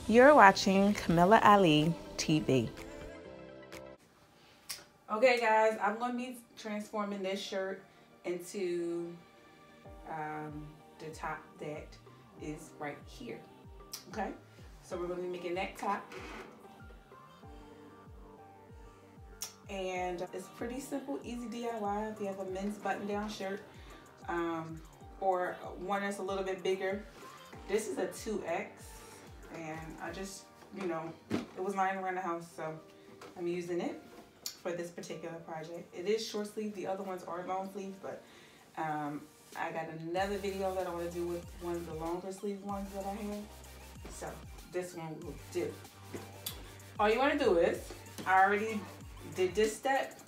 You're watching Camilla Ali TV. Okay guys, I'm going to be transforming this shirt into the top that is right here. Okay, so we're going to be making that top. And it's pretty simple, easy DIY. If you have a men's button-down shirt or one that's a little bit bigger. This is a 2X, and I just, you know, it was lying around the house, so I'm using it for this particular project. It is short sleeve. The other ones are long sleeve, but I got another video that I want to do with one of the longer sleeve ones that I have. So this one will do. All you want to do is, I already did this step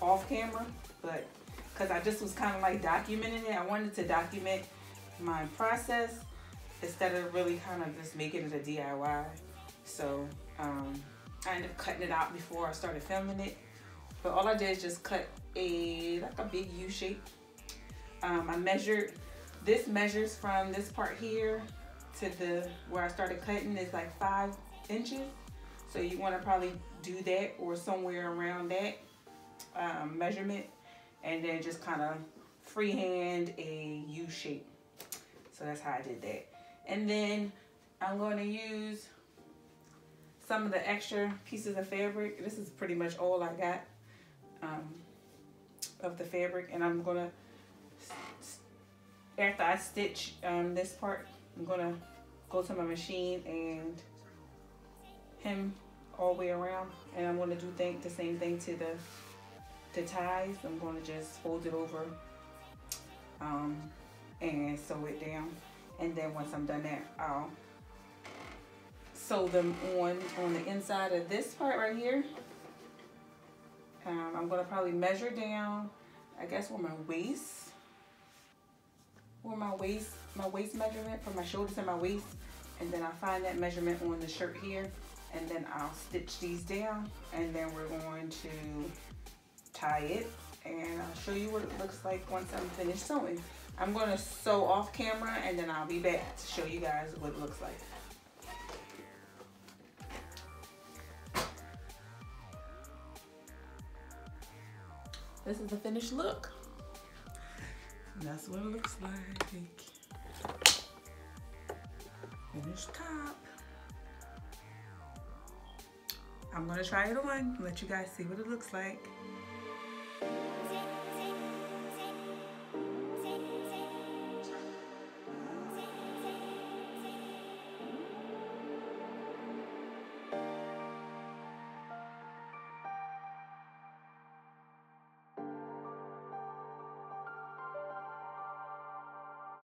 off camera, but because I just was kind of like documenting it, I wanted to document my process instead of really kind of just making it a DIY. So I ended up cutting it out before I started filming it. But all I did is just cut like a big U shape. I measured, this measures from this part here to where I started cutting is like 5 inches. So you want to probably do that or somewhere around that measurement, and then just kind of freehand a U shape. So that's how I did that. And then I'm going to use some of the extra pieces of fabric. This is pretty much all I got of the fabric, and I'm gonna, after I stitch this part, I'm gonna go to my machine and hem all the way around, and I'm gonna do the same thing to the ties. I'm gonna just fold it over and sew it down, and then once I'm done that, I'll sew them on the inside of this part right here. I'm gonna probably measure down, I guess, where my waist measurement from my shoulders to my waist, and then I'll find that measurement on the shirt here, and then I'll stitch these down, and then we're going to tie it, and I'll show you what it looks like once I'm finished sewing. I'm going to sew off camera, and then I'll be back to show you guys what it looks like. This is the finished look. That's what it looks like. Finished top. I'm gonna try it on and let you guys see what it looks like.